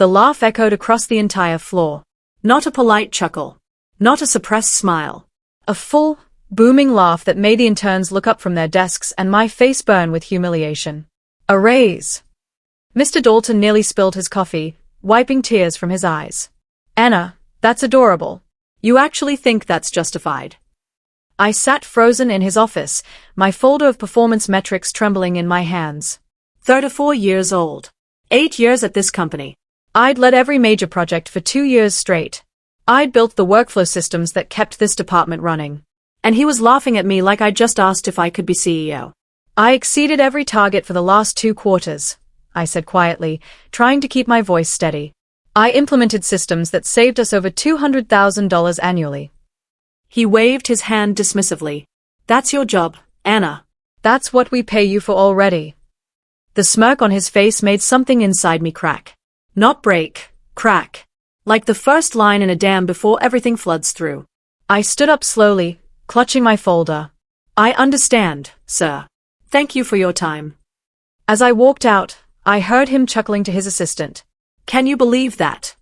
The laugh echoed across the entire floor. Not a polite chuckle. Not a suppressed smile. A full, booming laugh that made the interns look up from their desks and my face burn with humiliation. A raise. Mr. Dalton nearly spilled his coffee, wiping tears from his eyes. Anna, that's adorable. You actually think that's justified? I sat frozen in his office, my folder of performance metrics trembling in my hands. 34 years old. 8 years at this company. I'd led every major project for 2 years straight. I'd built the workflow systems that kept this department running. And he was laughing at me like I'd just asked if I could be CEO. I exceeded every target for the last 2 quarters, I said quietly, trying to keep my voice steady. I implemented systems that saved us over $200,000 annually. He waved his hand dismissively. That's your job, Anna. That's what we pay you for already. The smirk on his face made something inside me crack. Not break, crack. Like the first line in a dam before everything floods through. I stood up slowly, clutching my folder. I understand, sir. Thank you for your time. As I walked out, I heard him chuckling to his assistant. Can you believe that?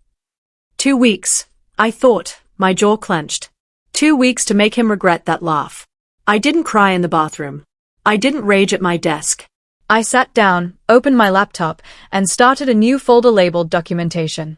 2 weeks, I thought, my jaw clenched. 2 weeks to make him regret that laugh. I didn't cry in the bathroom. I didn't rage at my desk. I sat down, opened my laptop, and started a new folder labeled documentation.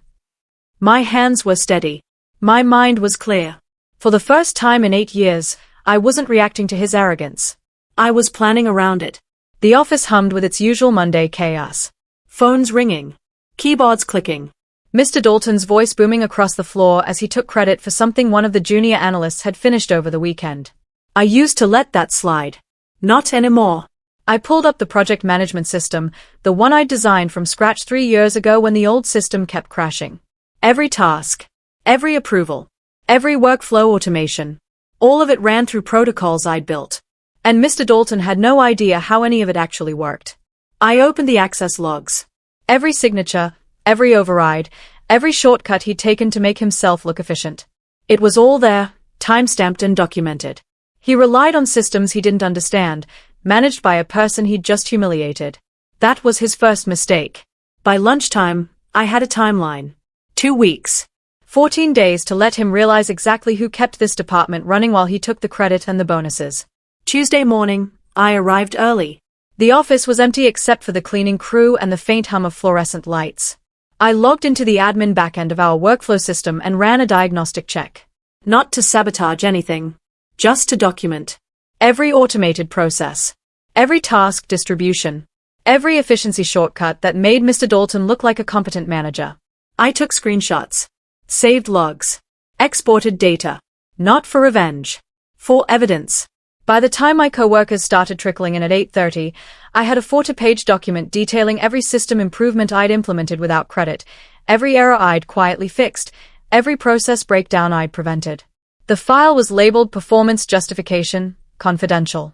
My hands were steady. My mind was clear. For the first time in 8 years, I wasn't reacting to his arrogance. I was planning around it. The office hummed with its usual Monday chaos. Phones ringing. Keyboards clicking. Mr. Dalton's voice booming across the floor as he took credit for something one of the junior analysts had finished over the weekend. I used to let that slide. Not anymore. I pulled up the project management system, the one I'd designed from scratch 3 years ago when the old system kept crashing. Every task, every approval, every workflow automation, all of it ran through protocols I'd built. And Mr. Dalton had no idea how any of it actually worked. I opened the access logs. Every signature, every override, every shortcut he'd taken to make himself look efficient. It was all there, time-stamped and documented. He relied on systems he didn't understand, managed by a person he'd just humiliated. That was his first mistake. By lunchtime, I had a timeline. 2 weeks. 14 days to let him realize exactly who kept this department running while he took the credit and the bonuses. Tuesday morning, I arrived early. The office was empty except for the cleaning crew and the faint hum of fluorescent lights. I logged into the admin backend of our workflow system and ran a diagnostic check. Not to sabotage anything. Just to document. Every automated process. Every task distribution. Every efficiency shortcut that made Mr. Dalton look like a competent manager. I took screenshots. Saved logs. Exported data. Not for revenge. For evidence. By the time my coworkers started trickling in at 8:30, I had a 4-page document detailing every system improvement I'd implemented without credit, every error I'd quietly fixed, every process breakdown I'd prevented. The file was labeled Performance Justification, Confidential.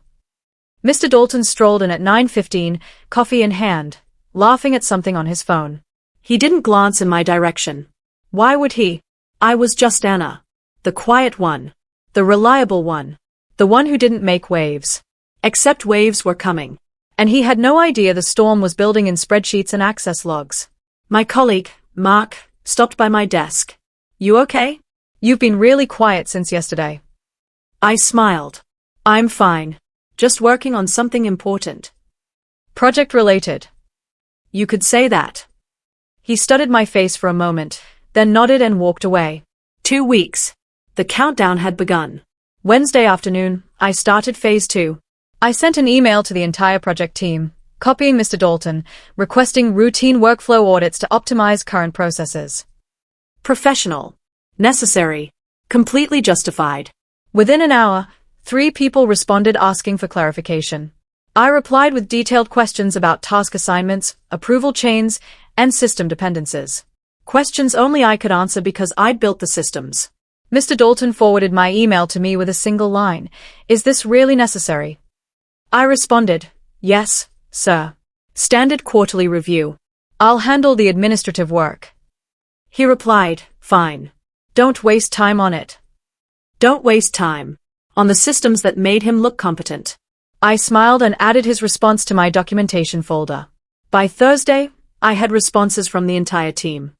Mr. Dalton strolled in at 9:15, coffee in hand, laughing at something on his phone. He didn't glance in my direction. Why would he? I was just Anna. The quiet one. The reliable one. The one who didn't make waves. Except waves were coming. And he had no idea the storm was building in spreadsheets and access logs. My colleague, Mark, stopped by my desk. You okay? You've been really quiet since yesterday. I smiled. I'm fine. Just working on something important. Project related. You could say that. He studied my face for a moment, then nodded and walked away. 2 weeks. The countdown had begun. Wednesday afternoon, I started phase 2. I sent an email to the entire project team, copying Mr. Dalton, requesting routine workflow audits to optimize current processes. Professional. Necessary. Completely justified. Within an hour, 3 people responded asking for clarification. I replied with detailed questions about task assignments, approval chains, and system dependencies. Questions only I could answer because I'd built the systems. Mr. Dalton forwarded my email to me with a single line. Is this really necessary? I responded, yes, sir. Standard quarterly review. I'll handle the administrative work. He replied, fine. Don't waste time on it. Don't waste time. On the systems that made him look competent. I smiled and added his response to my documentation folder. By Thursday, I had responses from the entire team.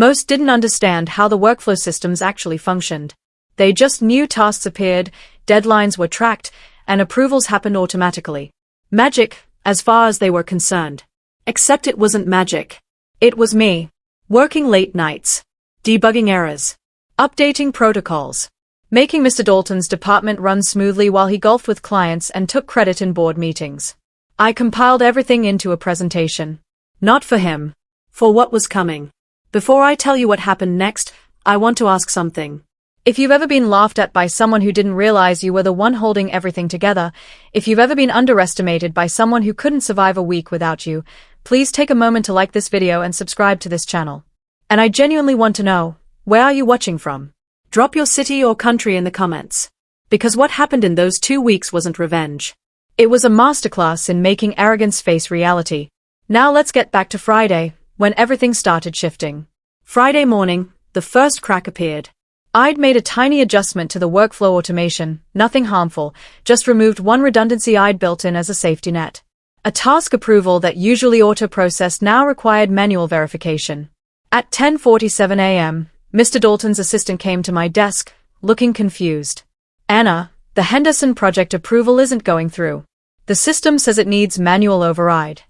Most didn't understand how the workflow systems actually functioned. They just knew tasks appeared, deadlines were tracked, and approvals happened automatically. Magic, as far as they were concerned. Except it wasn't magic. It was me. Working late nights. Debugging errors. Updating protocols. Making Mr. Dalton's department run smoothly while he golfed with clients and took credit in board meetings. I compiled everything into a presentation. Not for him. For what was coming. Before I tell you what happened next, I want to ask something. If you've ever been laughed at by someone who didn't realize you were the one holding everything together, if you've ever been underestimated by someone who couldn't survive a week without you, please take a moment to like this video and subscribe to this channel. And I genuinely want to know, where are you watching from? Drop your city or country in the comments. Because what happened in those 2 weeks wasn't revenge. It was a masterclass in making arrogance face reality. Now let's get back to Friday, when everything started shifting. Friday morning, the first crack appeared. I'd made a tiny adjustment to the workflow automation, nothing harmful, just removed one redundancy I'd built in as a safety net. A task approval that usually auto-processed now required manual verification. At 10:47 a.m., Mr. Dalton's assistant came to my desk, looking confused. Anna, the Henderson project approval isn't going through. The system says it needs manual override.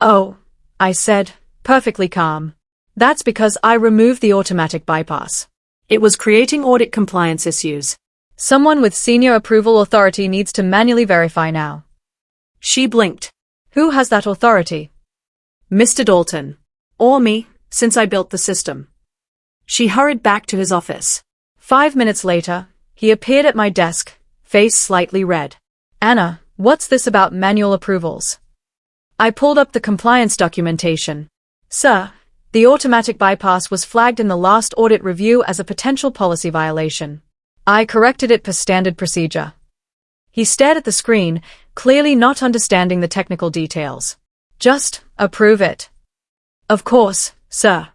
Oh, I said, perfectly calm. That's because I removed the automatic bypass. It was creating audit compliance issues. Someone with senior approval authority needs to manually verify now. She blinked. Who has that authority? Mr. Dalton. Or me, since I built the system. She hurried back to his office. 5 minutes later, he appeared at my desk, face slightly red. Anna, what's this about manual approvals? I pulled up the compliance documentation. Sir, the automatic bypass was flagged in the last audit review as a potential policy violation. I corrected it per standard procedure. He stared at the screen, clearly not understanding the technical details. Just approve it. Of course, sir.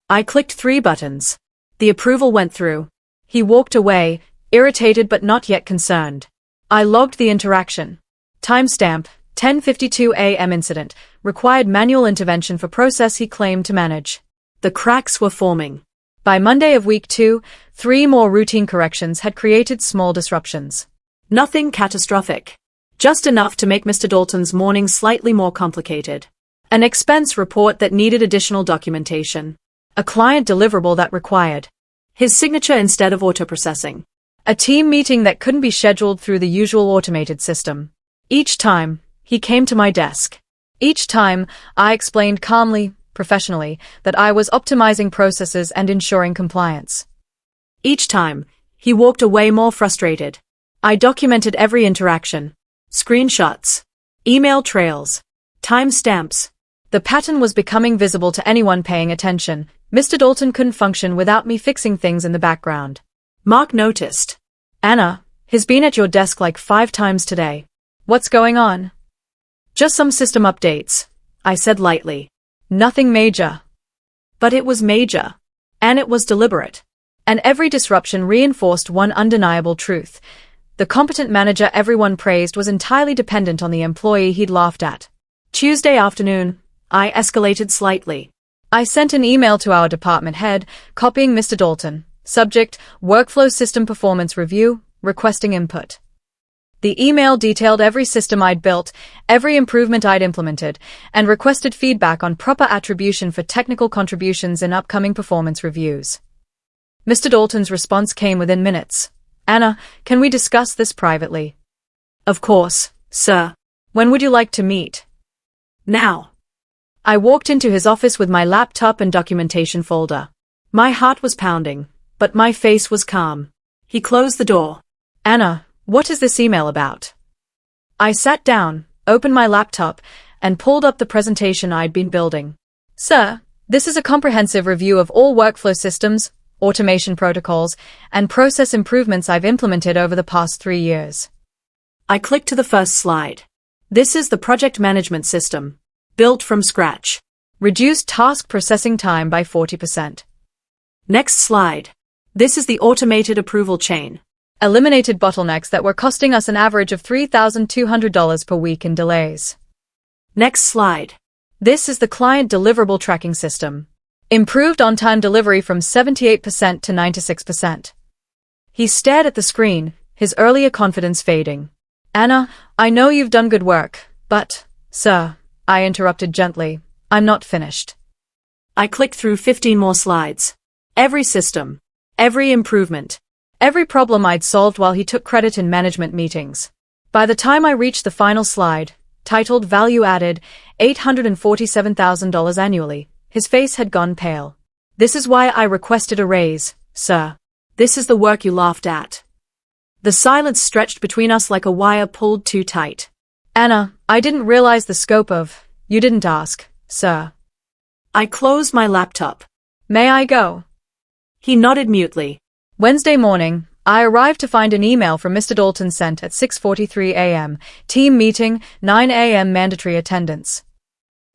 I clicked 3 buttons. The approval went through. He walked away, irritated but not yet concerned. I logged the interaction. Timestamp, 10:52 a.m. incident, required manual intervention for process he claimed to manage. The cracks were forming. By Monday of week 2, 3 more routine corrections had created small disruptions. Nothing catastrophic. Just enough to make Mr. Dalton's morning slightly more complicated. An expense report that needed additional documentation. A client deliverable that required his signature instead of auto-processing. A team meeting that couldn't be scheduled through the usual automated system. Each time, he came to my desk. Each time, I explained calmly, professionally, that I was optimizing processes and ensuring compliance. Each time, he walked away more frustrated. I documented every interaction. Screenshots. Email trails. Timestamps. The pattern was becoming visible to anyone paying attention. Mr. Dalton couldn't function without me fixing things in the background. Mark noticed. Anna, he's been at your desk like 5 times today. What's going on? Just some system updates, I said lightly. Nothing major. But it was major. And it was deliberate. And every disruption reinforced one undeniable truth. The competent manager everyone praised was entirely dependent on the employee he'd laughed at. Tuesday afternoon, I escalated slightly. I sent an email to our department head, copying Mr. Dalton. Subject, Workflow System Performance Review, requesting input. The email detailed every system I'd built, every improvement I'd implemented, and requested feedback on proper attribution for technical contributions in upcoming performance reviews. Mr. Dalton's response came within minutes. Anna, can we discuss this privately? Of course, sir. When would you like to meet? Now. I walked into his office with my laptop and documentation folder. My heart was pounding, but my face was calm. He closed the door. Anna, what is this email about? I sat down, opened my laptop, and pulled up the presentation I'd been building. Sir, this is a comprehensive review of all workflow systems, automation protocols, and process improvements I've implemented over the past 3 years. I clicked to the first slide. This is the project management system. Built from scratch. Reduced task processing time by 40%. Next slide. This is the automated approval chain. Eliminated bottlenecks that were costing us an average of $3,200 per week in delays. Next slide. This is the client deliverable tracking system. Improved on-time delivery from 78% to 96%. He stared at the screen, his earlier confidence fading. Anna, I know you've done good work, but, sir, I interrupted gently, I'm not finished. I clicked through 15 more slides. Every system, every improvement, every problem I'd solved while he took credit in management meetings. By the time I reached the final slide, titled Value Added, $847,000 annually, his face had gone pale. This is why I requested a raise, sir. This is the work you laughed at. The silence stretched between us like a wire pulled too tight. Anna, I didn't realize the scope of, you didn't ask, sir. I closed my laptop. May I go? He nodded mutely. Wednesday morning, I arrived to find an email from Mr. Dalton sent at 6:43 a.m. Team meeting, 9 a.m. mandatory attendance.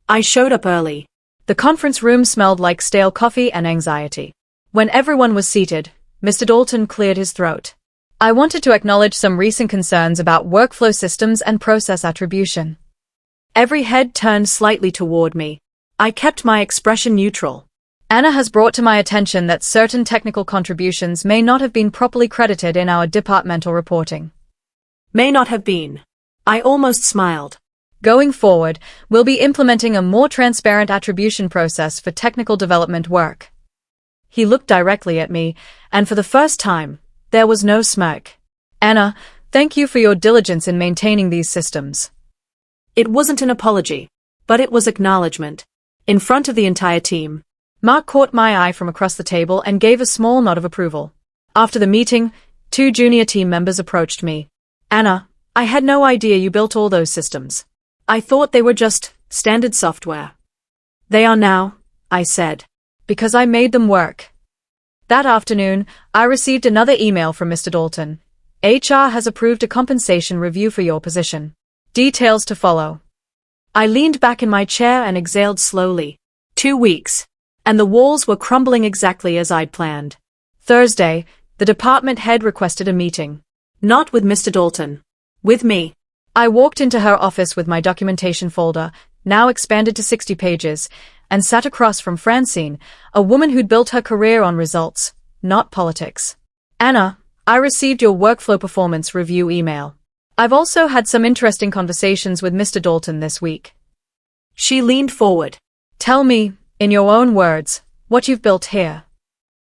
I showed up early. The conference room smelled like stale coffee and anxiety. When everyone was seated, Mr. Dalton cleared his throat. I wanted to acknowledge some recent concerns about workflow systems and process attribution. Every head turned slightly toward me. I kept my expression neutral. Anna has brought to my attention that certain technical contributions may not have been properly credited in our departmental reporting. May not have been. I almost smiled. Going forward, we'll be implementing a more transparent attribution process for technical development work. He looked directly at me, and for the first time, there was no smirk. Anna, thank you for your diligence in maintaining these systems. It wasn't an apology, but it was acknowledgement. In front of the entire team. Mark caught my eye from across the table and gave a small nod of approval. After the meeting, 2 junior team members approached me. Anna, I had no idea you built all those systems. I thought they were just standard software. They are now, I said, because I made them work. That afternoon, I received another email from Mr. Dalton. HR has approved a compensation review for your position. Details to follow. I leaned back in my chair and exhaled slowly. 2 weeks. And the walls were crumbling exactly as I'd planned. Thursday, the department head requested a meeting. Not with Mr. Dalton. With me. I walked into her office with my documentation folder, now expanded to 60 pages, and sat across from Francine, a woman who'd built her career on results, not politics. Anna, I received your workflow performance review email. I've also had some interesting conversations with Mr. Dalton this week. She leaned forward. Tell me, in your own words, what you've built here.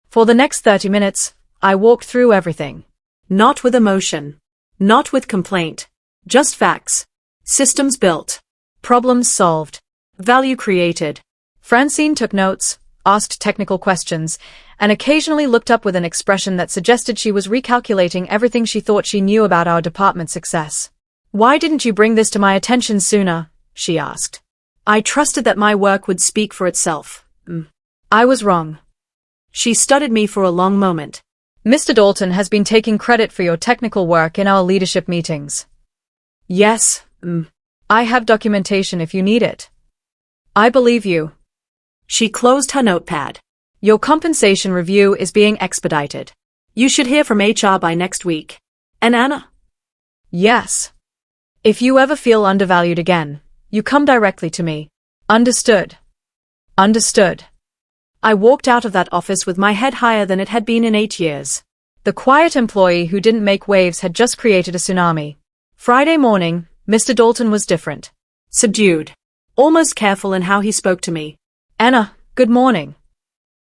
For the next 30 minutes, I walked through everything. Not with emotion. Not with complaint. Just facts. Systems built. Problems solved. Value created. Francine took notes, asked technical questions, and occasionally looked up with an expression that suggested she was recalculating everything she thought she knew about our department's success. Why didn't you bring this to my attention sooner? She asked. I trusted that my work would speak for itself. I was wrong. She studied me for a long moment. Mr. Dalton has been taking credit for your technical work in our leadership meetings. Yes, I have documentation if you need it. I believe you. She closed her notepad. Your compensation review is being expedited. You should hear from HR by next week. And Anna? Yes. If you ever feel undervalued again, you come directly to me. Understood. Understood. I walked out of that office with my head higher than it had been in 8 years. The quiet employee who didn't make waves had just created a tsunami. Friday morning, Mr. Dalton was different. Subdued. Almost careful in how he spoke to me. Anna, good morning.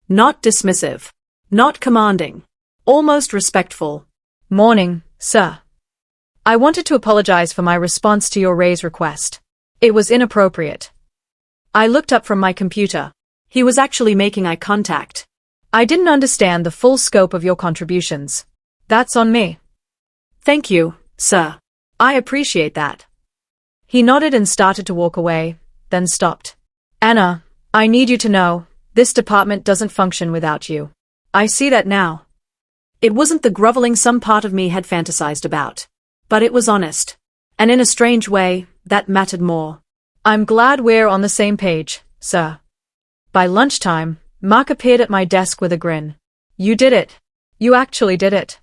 Not dismissive. Not commanding. Almost respectful. Morning, sir. I wanted to apologize for my response to your raise request. It was inappropriate. I looked up from my computer. He was actually making eye contact. I didn't understand the full scope of your contributions. That's on me. Thank you, sir. I appreciate that. He nodded and started to walk away, then stopped. Anna, I need you to know, this department doesn't function without you. I see that now. It wasn't the groveling some part of me had fantasized about. But it was honest. And in a strange way, that mattered more. I'm glad we're on the same page, sir. By lunchtime, Mark appeared at my desk with a grin. You did it. You actually did it.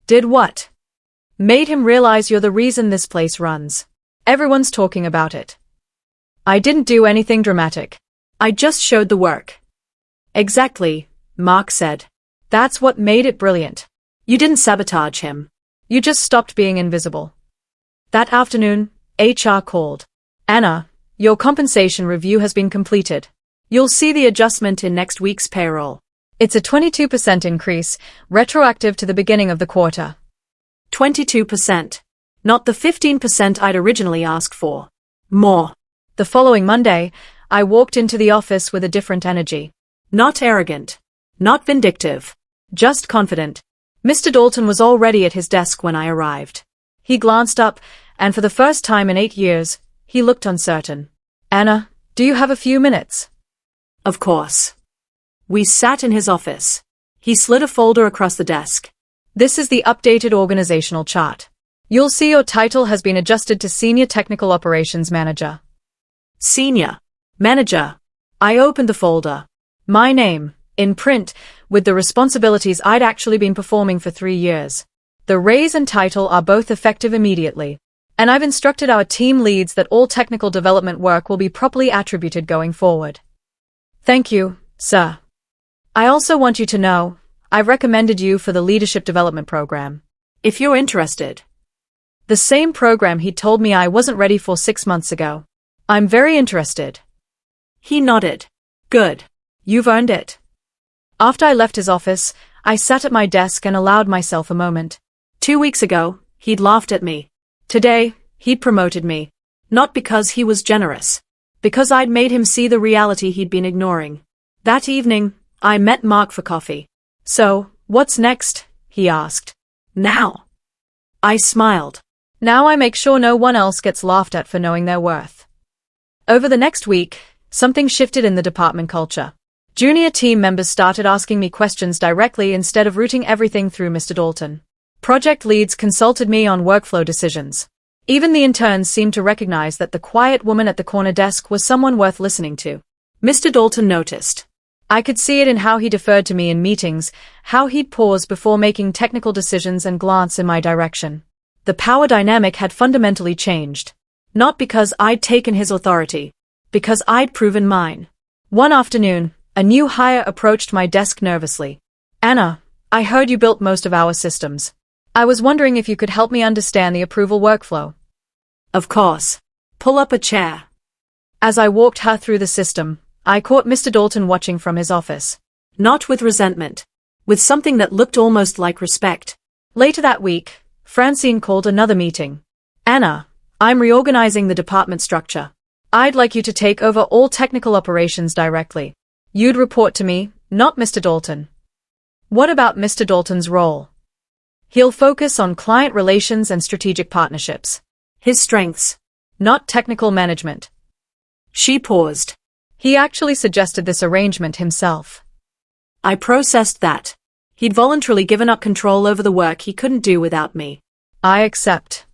Did what? Made him realize you're the reason this place runs. Everyone's talking about it. I didn't do anything dramatic. I just showed the work. Exactly, Mark said. That's what made it brilliant. You didn't sabotage him. You just stopped being invisible. That afternoon, HR called. Anna, your compensation review has been completed. You'll see the adjustment in next week's payroll. It's a 22% increase, retroactive to the beginning of the quarter. 22%. Not the 15% I'd originally asked for. More. The following Monday, I walked into the office with a different energy. Not arrogant. Not vindictive. Just confident. Mr. Dalton was already at his desk when I arrived. He glanced up, and for the first time in 8 years, he looked uncertain. Anna, do you have a few minutes? Of course. We sat in his office. He slid a folder across the desk. This is the updated organizational chart. You'll see your title has been adjusted to Senior Technical Operations Manager. Senior Manager. I opened the folder. My name, in print, with the responsibilities I'd actually been performing for 3 years. The raise and title are both effective immediately, and I've instructed our team leads that all technical development work will be properly attributed going forward. Thank you, sir. I also want you to know, I've recommended you for the Leadership Development Program. If you're interested. The same program he told me I wasn't ready for 6 months ago. I'm very interested. He nodded. Good. You've earned it. After I left his office, I sat at my desk and allowed myself a moment. 2 weeks ago, he'd laughed at me. Today, he'd promoted me. Not because he was generous. Because I'd made him see the reality he'd been ignoring. That evening, I met Mark for coffee. So, what's next? He asked. Now. I smiled. Now I make sure no one else gets laughed at for knowing their worth. Over the next week, something shifted in the department culture. Junior team members started asking me questions directly instead of routing everything through Mr. Dalton. Project leads consulted me on workflow decisions. Even the interns seemed to recognize that the quiet woman at the corner desk was someone worth listening to. Mr. Dalton noticed. I could see it in how he deferred to me in meetings, how he'd pause before making technical decisions and glance in my direction. The power dynamic had fundamentally changed. Not because I'd taken his authority. Because I'd proven mine. One afternoon, a new hire approached my desk nervously. Anna, I heard you built most of our systems. I was wondering if you could help me understand the approval workflow. Of course. Pull up a chair. As I walked her through the system, I caught Mr. Dalton watching from his office. Not with resentment. With something that looked almost like respect. Later that week, Francine called another meeting. Anna, I'm reorganizing the department structure. I'd like you to take over all technical operations directly. You'd report to me, not Mr. Dalton. What about Mr. Dalton's role? He'll focus on client relations and strategic partnerships. His strengths. Not technical management. She paused. He actually suggested this arrangement himself. I processed that. He'd voluntarily given up control over the work he couldn't do without me. I accept.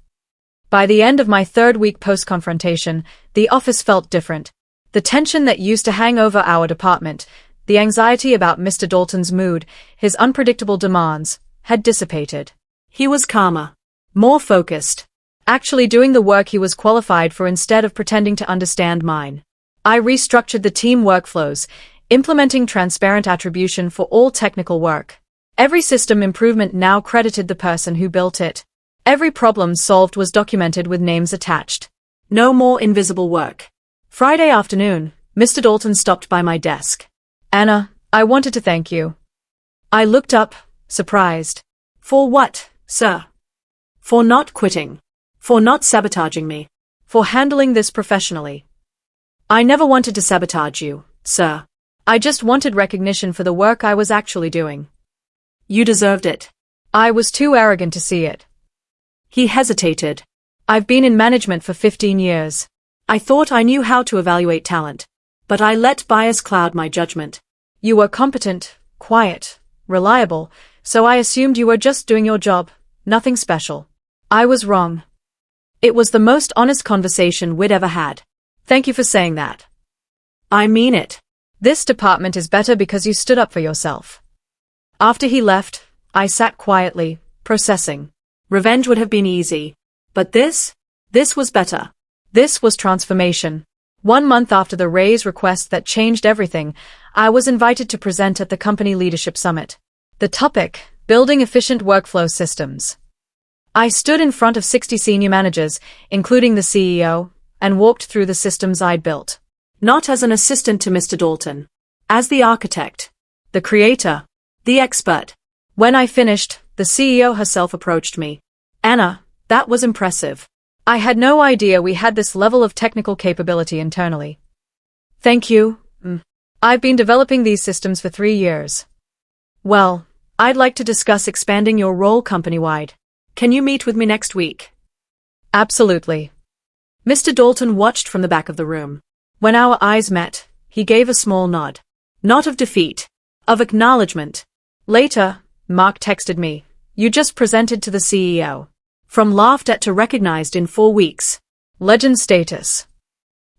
By the end of my 3rd week post-confrontation, the office felt different. The tension that used to hang over our department, the anxiety about Mr. Dalton's mood, his unpredictable demands, had dissipated. He was calmer. More focused. Actually doing the work he was qualified for instead of pretending to understand mine. I restructured the team workflows, implementing transparent attribution for all technical work. Every system improvement now credited the person who built it. Every problem solved was documented with names attached. No more invisible work. Friday afternoon, Mr. Dalton stopped by my desk. Anna, I wanted to thank you. I looked up, surprised. For what, sir? For not quitting. For not sabotaging me. For handling this professionally. I never wanted to sabotage you, sir. I just wanted recognition for the work I was actually doing. You deserved it. I was too arrogant to see it. He hesitated. I've been in management for 15 years. I thought I knew how to evaluate talent. But I let bias cloud my judgment. You were competent, quiet, reliable, so I assumed you were just doing your job, nothing special. I was wrong. It was the most honest conversation we'd ever had. Thank you for saying that. I mean it. This department is better because you stood up for yourself. After he left, I sat quietly, processing. Revenge would have been easy. But this was better. This was transformation. 1 month after the raise request that changed everything, I was invited to present at the company leadership summit. The topic, building efficient workflow systems. I stood in front of 60 senior managers, including the CEO, and walked through the systems I'd built. Not as an assistant to Mr. Dalton. As the architect, the creator, the expert. When I finished, the CEO herself approached me. Anna, that was impressive. I had no idea we had this level of technical capability internally. Thank you. I've been developing these systems for 3 years. Well, I'd like to discuss expanding your role company-wide. Can you meet with me next week? Absolutely. Mr. Dalton watched from the back of the room. When our eyes met, he gave a small nod. Not of defeat, of acknowledgement. Later, Mark texted me, "You just presented to the CEO. From laughed at to recognized in 4 weeks. Legend status."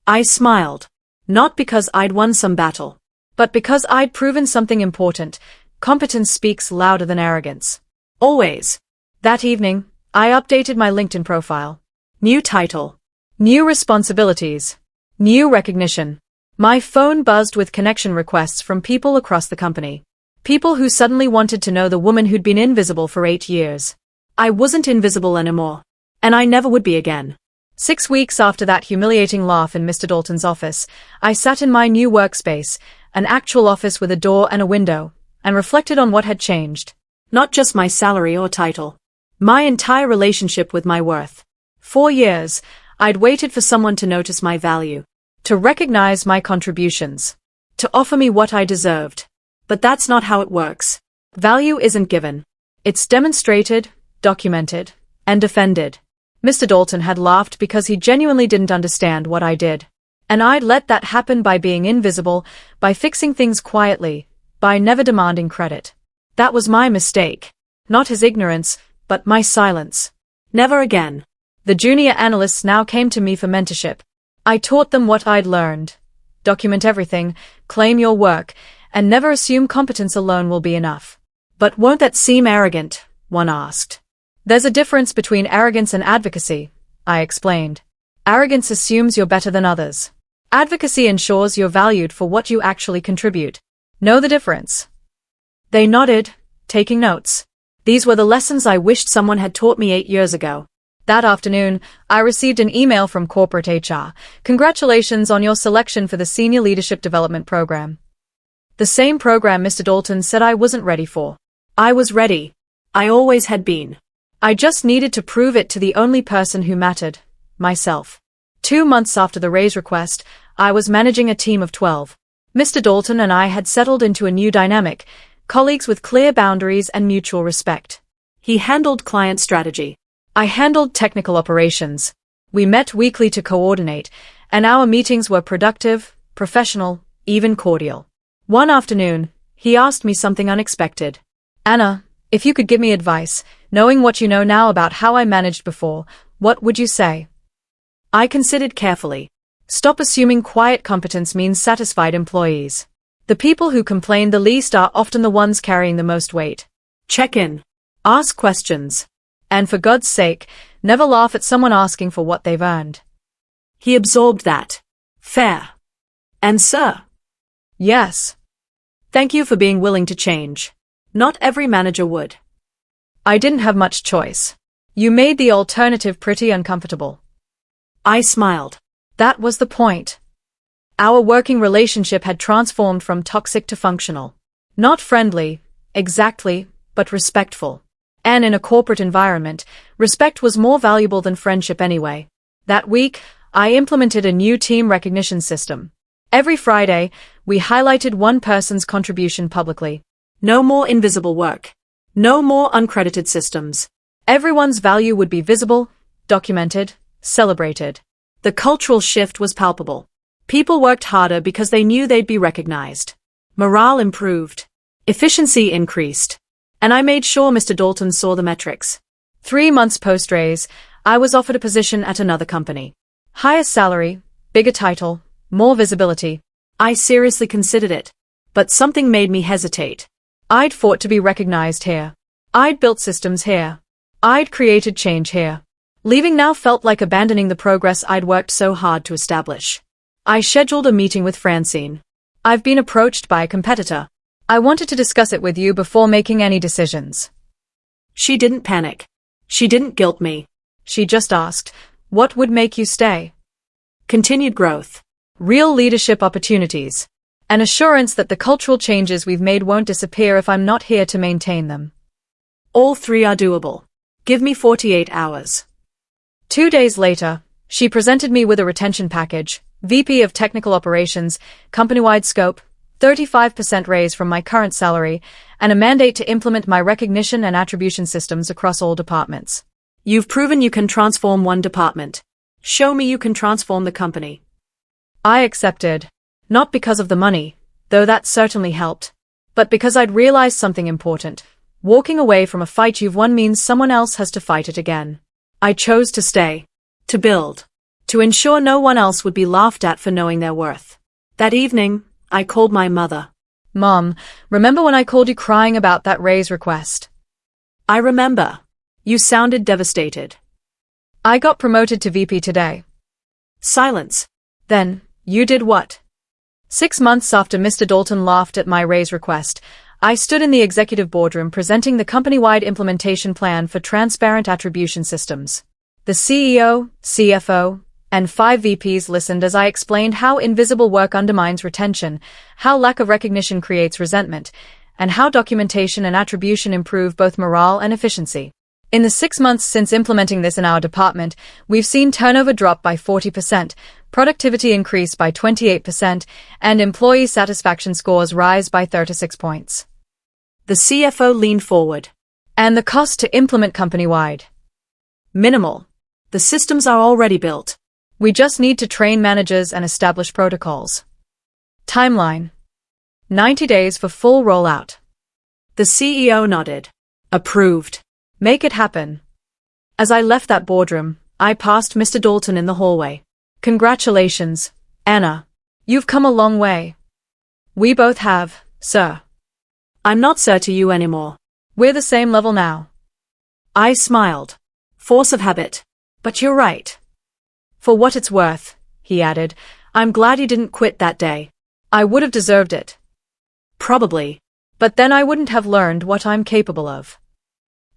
I smiled. Not because I'd won some battle, but because I'd proven something important. Competence speaks louder than arrogance. Always. That evening, I updated my LinkedIn profile. New title. New responsibilities. New recognition. My phone buzzed with connection requests from people across the company. People who suddenly wanted to know the woman who'd been invisible for 8 years. I wasn't invisible anymore. And I never would be again. 6 weeks after that humiliating laugh in Mr. Dalton's office, I sat in my new workspace, an actual office with a door and a window, and reflected on what had changed. Not just my salary or title. My entire relationship with my worth. 4 years, I'd waited for someone to notice my value, to recognize my contributions, to offer me what I deserved. But that's not how it works. Value isn't given. It's demonstrated, documented, and defended. Mr. Dalton had laughed because he genuinely didn't understand what I did. And I'd let that happen by being invisible, by fixing things quietly, by never demanding credit. That was my mistake. Not his ignorance, but my silence. Never again. The junior analysts now came to me for mentorship. I taught them what I'd learned. Document everything, claim your work, and never assume competence alone will be enough. But won't that seem arrogant? One asked. There's a difference between arrogance and advocacy, I explained. Arrogance assumes you're better than others. Advocacy ensures you're valued for what you actually contribute. Know the difference? They nodded, taking notes. These were the lessons I wished someone had taught me 8 years ago. That afternoon, I received an email from corporate HR. Congratulations on your selection for the Senior Leadership Development Program. The same program Mr. Dalton said I wasn't ready for. I was ready. I always had been. I just needed to prove it to the only person who mattered, myself. 2 months after the raise request, I was managing a team of 12. Mr. Dalton and I had settled into a new dynamic, colleagues with clear boundaries and mutual respect. He handled client strategy. I handled technical operations. We met weekly to coordinate, and our meetings were productive, professional, even cordial. One afternoon, he asked me something unexpected. Anna, if you could give me advice, knowing what you know now about how I managed before, what would you say? I considered carefully. Stop assuming quiet competence means satisfied employees. The people who complain the least are often the ones carrying the most weight. Check in. Ask questions. And for God's sake, never laugh at someone asking for what they've earned. He absorbed that. Fair. And sir? Yes. Thank you for being willing to change. Not every manager would. I didn't have much choice. You made the alternative pretty uncomfortable. I smiled. That was the point. Our working relationship had transformed from toxic to functional. Not friendly, exactly, but respectful. And in a corporate environment, respect was more valuable than friendship anyway. That week, I implemented a new team recognition system. Every Friday, we highlighted one person's contribution publicly. No more invisible work. No more uncredited systems. Everyone's value would be visible, documented, celebrated. The cultural shift was palpable. People worked harder because they knew they'd be recognized. Morale improved. Efficiency increased. And I made sure Mr. Dalton saw the metrics. 3 months post-raise, I was offered a position at another company. Higher salary, bigger title, more visibility. I seriously considered it. But something made me hesitate. I'd fought to be recognized here. I'd built systems here. I'd created change here. Leaving now felt like abandoning the progress I'd worked so hard to establish. I scheduled a meeting with Francine. I've been approached by a competitor. I wanted to discuss it with you before making any decisions. She didn't panic. She didn't guilt me. She just asked, what would make you stay? Continued growth. Real leadership opportunities. An assurance that the cultural changes we've made won't disappear if I'm not here to maintain them. All three are doable. Give me 48 hours. 2 days later, she presented me with a retention package, VP of Technical Operations, company-wide scope, 35% raise from my current salary, and a mandate to implement my recognition and attribution systems across all departments. You've proven you can transform one department. Show me you can transform the company. I accepted, not because of the money, though that certainly helped, but because I'd realized something important. Walking away from a fight you've won means someone else has to fight it again. I chose to stay, to build, to ensure no one else would be laughed at for knowing their worth. That evening, I called my mother. Mom, remember when I called you crying about that raise request? I remember. You sounded devastated. I got promoted to VP today. Silence. Then, you did what? 6 months after Mr. Dalton laughed at my raise request, I stood in the executive boardroom presenting the company-wide implementation plan for transparent attribution systems. The CEO, CFO, and 5 VPs listened as I explained how invisible work undermines retention, how lack of recognition creates resentment, and how documentation and attribution improve both morale and efficiency. In the 6 months since implementing this in our department, we've seen turnover drop by 40%, productivity increase by 28%, and employee satisfaction scores rise by 36 points. The CFO leaned forward. And the cost to implement company-wide? Minimal. The systems are already built. We just need to train managers and establish protocols. Timeline: 90 days for full rollout. The CEO nodded. Approved. Make it happen. As I left that boardroom, I passed Mr. Dalton in the hallway. Congratulations, Anna. You've come a long way. We both have, sir. I'm not sir to you anymore. We're the same level now. I smiled. Force of habit. But you're right. For what it's worth, he added, I'm glad you didn't quit that day. I would have deserved it. Probably. But then I wouldn't have learned what I'm capable of.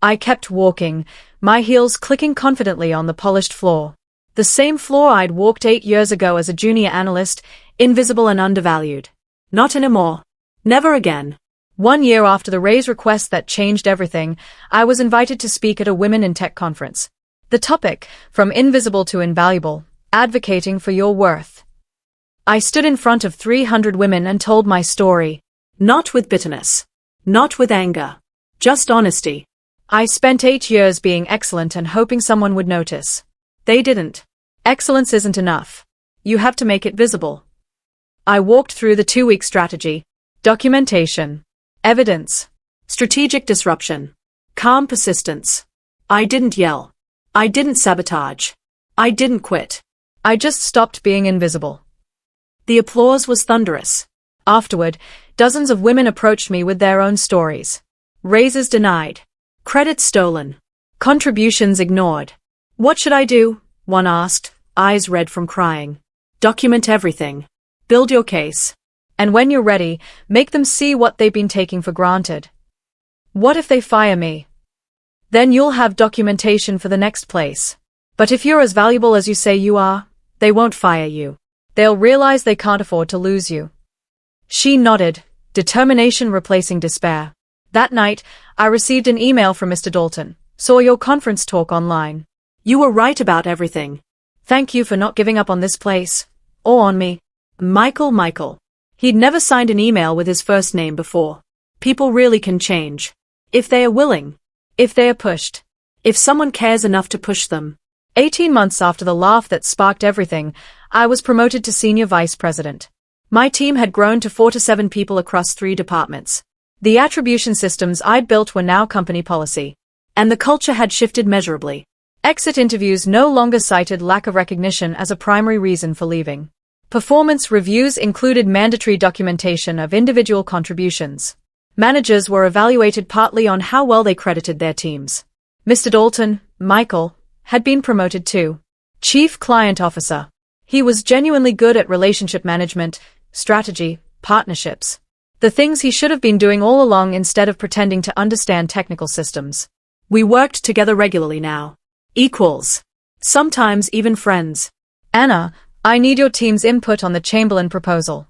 I kept walking, my heels clicking confidently on the polished floor. The same floor I'd walked 8 years ago as a junior analyst, invisible and undervalued. Not anymore. Never again. 1 year after the raise request that changed everything, I was invited to speak at a Women in Tech conference. The topic, From Invisible to Invaluable, Advocating for Your Worth. I stood in front of 300 women and told my story. Not with bitterness. Not with anger. Just honesty. I spent 8 years being excellent and hoping someone would notice. They didn't. Excellence isn't enough. You have to make it visible. I walked through the 2-week strategy, documentation, evidence, strategic disruption, calm persistence. I didn't yell. I didn't sabotage. I didn't quit. I just stopped being invisible. The applause was thunderous. Afterward, dozens of women approached me with their own stories. Raises denied. Credit stolen. Contributions ignored. What should I do? One asked, eyes red from crying. Document everything. Build your case. And when you're ready, make them see what they've been taking for granted. What if they fire me? Then you'll have documentation for the next place. But if you're as valuable as you say you are, they won't fire you. They'll realize they can't afford to lose you. She nodded, determination replacing despair. That night, I received an email from Mr. Dalton. Saw your conference talk online. You were right about everything. Thank you for not giving up on this place. Or on me. Michael. He'd never signed an email with his first name before. People really can change. If they are willing. If they are pushed. If someone cares enough to push them. 18 months after the laugh that sparked everything, I was promoted to Senior Vice President. My team had grown to 4 to 7 people across 3 departments. The attribution systems I'd built were now company policy. And the culture had shifted measurably. Exit interviews no longer cited lack of recognition as a primary reason for leaving. Performance reviews included mandatory documentation of individual contributions. Managers were evaluated partly on how well they credited their teams. Mr. Dalton, Michael, had been promoted to Chief Client Officer. He was genuinely good at relationship management, strategy, partnerships. The things he should have been doing all along instead of pretending to understand technical systems. We worked together regularly now. Equals. Sometimes even friends. Anna, I need your team's input on the Chamberlain proposal.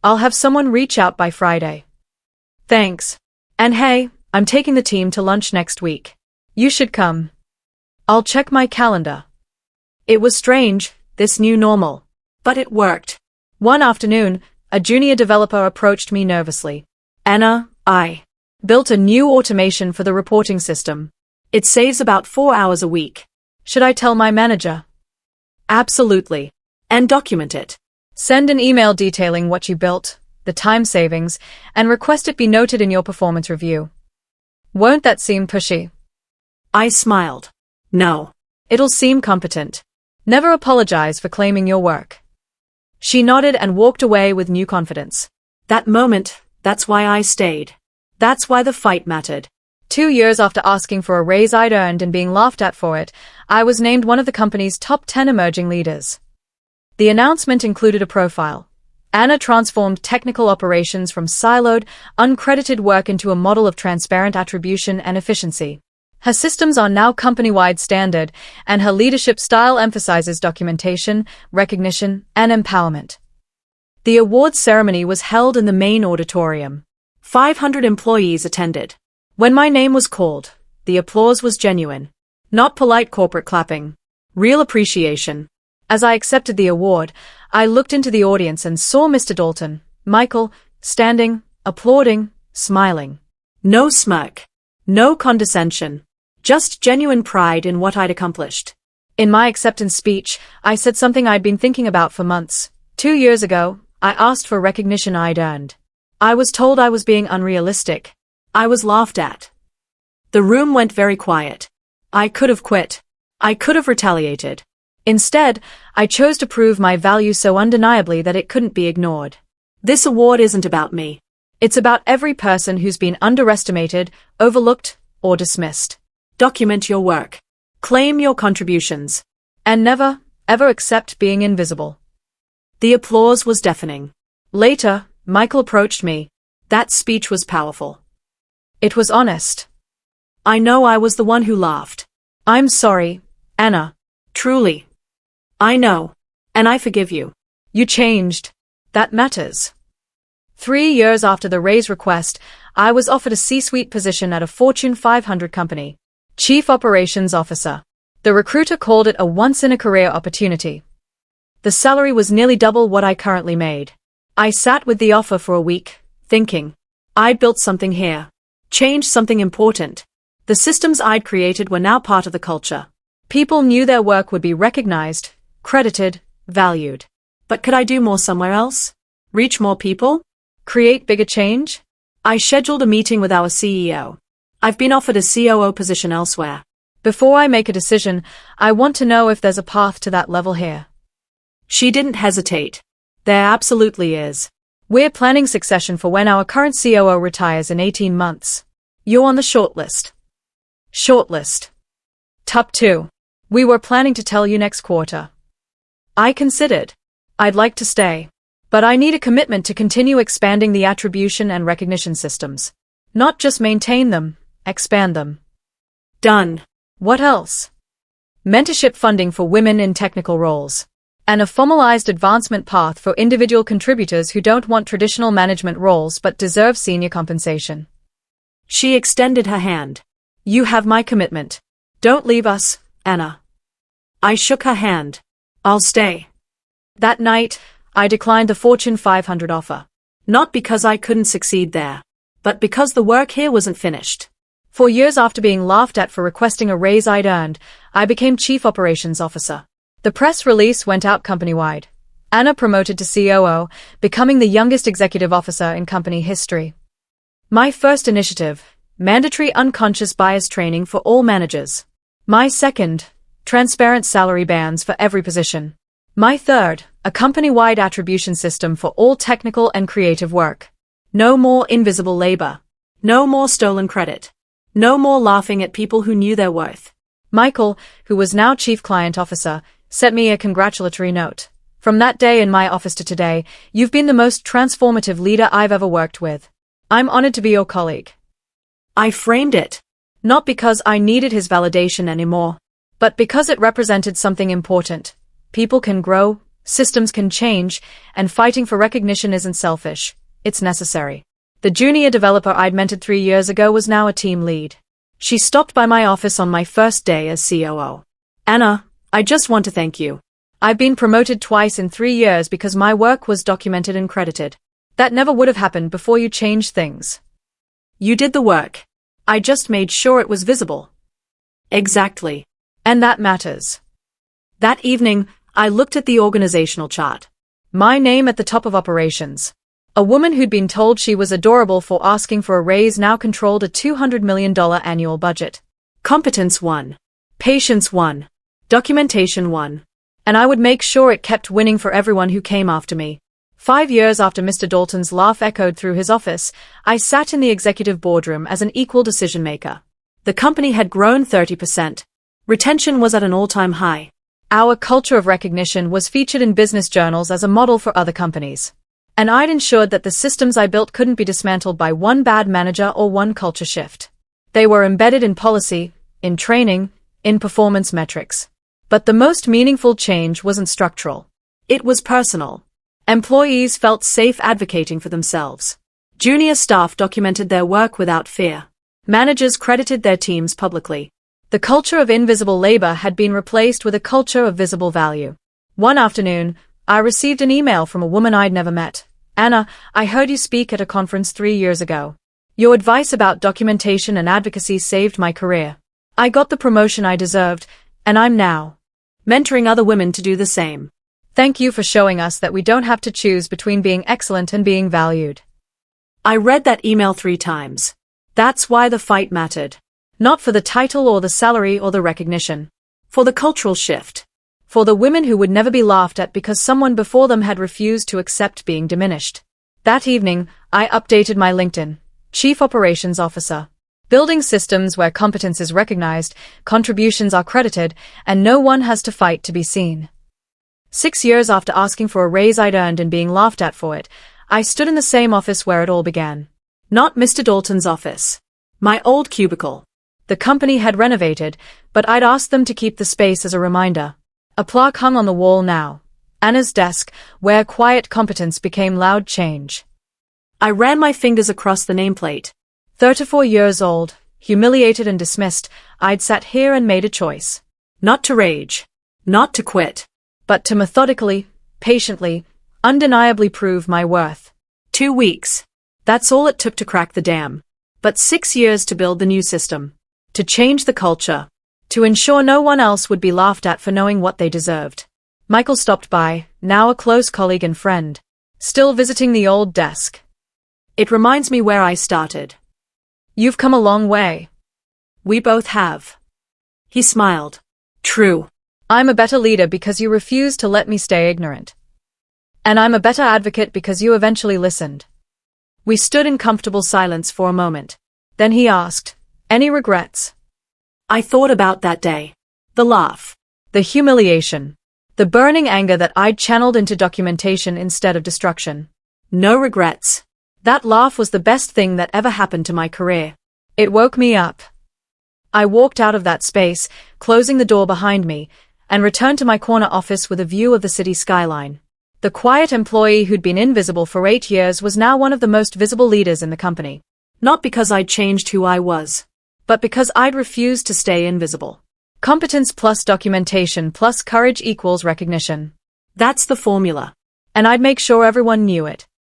I'll have someone reach out by Friday. Thanks. And hey, I'm taking the team to lunch next week. You should come. I'll check my calendar. It was strange, this new normal. But it worked. One afternoon, a junior developer approached me nervously. Anna, I built a new automation for the reporting system. It saves about 4 hours a week. Should I tell my manager? Absolutely. And document it. Send an email detailing what you built, the time savings, and request it be noted in your performance review. Won't that seem pushy? I smiled. No. It'll seem competent. Never apologize for claiming your work. She nodded and walked away with new confidence. That moment, that's why I stayed. That's why the fight mattered. 2 years after asking for a raise I'd earned and being laughed at for it, I was named one of the company's top 10 emerging leaders. The announcement included a profile. Anna transformed technical operations from siloed, uncredited work into a model of transparent attribution and efficiency. Her systems are now company-wide standard, and her leadership style emphasizes documentation, recognition, and empowerment. The awards ceremony was held in the main auditorium. 500 employees attended. When my name was called, the applause was genuine. Not polite corporate clapping. Real appreciation. As I accepted the award, I looked into the audience and saw Mr. Dalton, Michael, standing, applauding, smiling. No smirk. No condescension. Just genuine pride in what I'd accomplished. In my acceptance speech, I said something I'd been thinking about for months. 2 years ago, I asked for recognition I'd earned. I was told I was being unrealistic. I was laughed at. The room went very quiet. I could have quit. I could have retaliated. Instead, I chose to prove my value so undeniably that it couldn't be ignored. This award isn't about me. It's about every person who's been underestimated, overlooked, or dismissed. Document your work. Claim your contributions. And never, ever accept being invisible. The applause was deafening. Later, Michael approached me. That speech was powerful. It was honest. I know I was the one who laughed. I'm sorry, Anna. Truly. I know. And I forgive you. You changed. That matters. 3 years after the raise request, I was offered a C-suite position at a Fortune 500 company. Chief Operations Officer. The recruiter called it a once-in-a-career opportunity. The salary was nearly double what I currently made. I sat with the offer for a week, thinking. I'd built something here. Changed something important. The systems I'd created were now part of the culture. People knew their work would be recognized, credited, valued. But could I do more somewhere else? Reach more people? Create bigger change? I scheduled a meeting with our CEO. I've been offered a COO position elsewhere. Before I make a decision, I want to know if there's a path to that level here. She didn't hesitate. There absolutely is. We're planning succession for when our current COO retires in 18 months. You're on the shortlist. Shortlist. Top 2. We were planning to tell you next quarter. I considered. I'd like to stay. But I need a commitment to continue expanding the attribution and recognition systems. Not just maintain them, expand them. Done. What else? Mentorship funding for women in technical roles. And a formalized advancement path for individual contributors who don't want traditional management roles but deserve senior compensation. She extended her hand. You have my commitment. Don't leave us, Anna. I shook her hand. I'll stay. That night, I declined the Fortune 500 offer. Not because I couldn't succeed there, but because the work here wasn't finished. 4 years after being laughed at for requesting a raise I'd earned, I became Chief Operations Officer. The press release went out company-wide. Anna promoted to COO, becoming the youngest executive officer in company history. My first initiative, mandatory unconscious bias training for all managers. My second, transparent salary bands for every position. My third, a company-wide attribution system for all technical and creative work. No more invisible labor. No more stolen credit. No more laughing at people who knew their worth. Michael, who was now Chief Client Officer, sent me a congratulatory note. From that day in my office to today, you've been the most transformative leader I've ever worked with. I'm honored to be your colleague. I framed it. Not because I needed his validation anymore, but because it represented something important. People can grow, systems can change, and fighting for recognition isn't selfish. It's necessary. The junior developer I'd mentored 3 years ago was now a team lead. She stopped by my office on my first day as COO. Anna, I just want to thank you. I've been promoted twice in 3 years because my work was documented and credited. That never would have happened before you changed things. You did the work. I just made sure it was visible. Exactly. And that matters. That evening, I looked at the organizational chart. My name at the top of operations. A woman who'd been told she was adorable for asking for a raise now controlled a $200 million annual budget. Competence 1. Patience 1. Documentation 1. And I would make sure it kept winning for everyone who came after me. 5 years after Mr. Dalton's laugh echoed through his office, I sat in the executive boardroom as an equal decision-maker. The company had grown 30%. Retention was at an all-time high. Our culture of recognition was featured in business journals as a model for other companies. And I'd ensured that the systems I built couldn't be dismantled by one bad manager or one culture shift. They were embedded in policy, in training, in performance metrics. But the most meaningful change wasn't structural. It was personal. Employees felt safe advocating for themselves. Junior staff documented their work without fear. Managers credited their teams publicly. The culture of invisible labor had been replaced with a culture of visible value. One afternoon, I received an email from a woman I'd never met. Anna, I heard you speak at a conference 3 years ago. Your advice about documentation and advocacy saved my career. I got the promotion I deserved, and I'm now mentoring other women to do the same. Thank you for showing us that we don't have to choose between being excellent and being valued. I read that email 3 times. That's why the fight mattered. Not for the title or the salary or the recognition. For the cultural shift. For the women who would never be laughed at because someone before them had refused to accept being diminished. That evening, I updated my LinkedIn. Chief Operations Officer. Building systems where competence is recognized, contributions are credited, and no one has to fight to be seen. 6 years after asking for a raise I'd earned and being laughed at for it, I stood in the same office where it all began. Not Mr. Dalton's office. My old cubicle. The company had renovated, but I'd asked them to keep the space as a reminder. A plaque hung on the wall now. Anna's desk, where quiet competence became loud change. I ran my fingers across the nameplate. 34 years old, humiliated and dismissed, I'd sat here and made a choice. Not to rage. Not to quit. But to methodically, patiently, undeniably prove my worth. 2 weeks. That's all it took to crack the dam. But 6 years to build the new system. To change the culture. To ensure no one else would be laughed at for knowing what they deserved. Michael stopped by, now a close colleague and friend. Still visiting the old desk. It reminds me where I started. You've come a long way. We both have. He smiled. True. I'm a better leader because you refused to let me stay ignorant. And I'm a better advocate because you eventually listened. We stood in comfortable silence for a moment. Then he asked, any regrets? I thought about that day. The laugh. The humiliation. The burning anger that I'd channeled into documentation instead of destruction. No regrets. That laugh was the best thing that ever happened to my career. It woke me up. I walked out of that space, closing the door behind me, and returned to my corner office with a view of the city skyline. The quiet employee who'd been invisible for 8 years was now one of the most visible leaders in the company. Not because I'd changed who I was, but because I'd refused to stay invisible. Competence plus documentation plus courage equals recognition. That's the formula. And I'd make sure everyone knew it.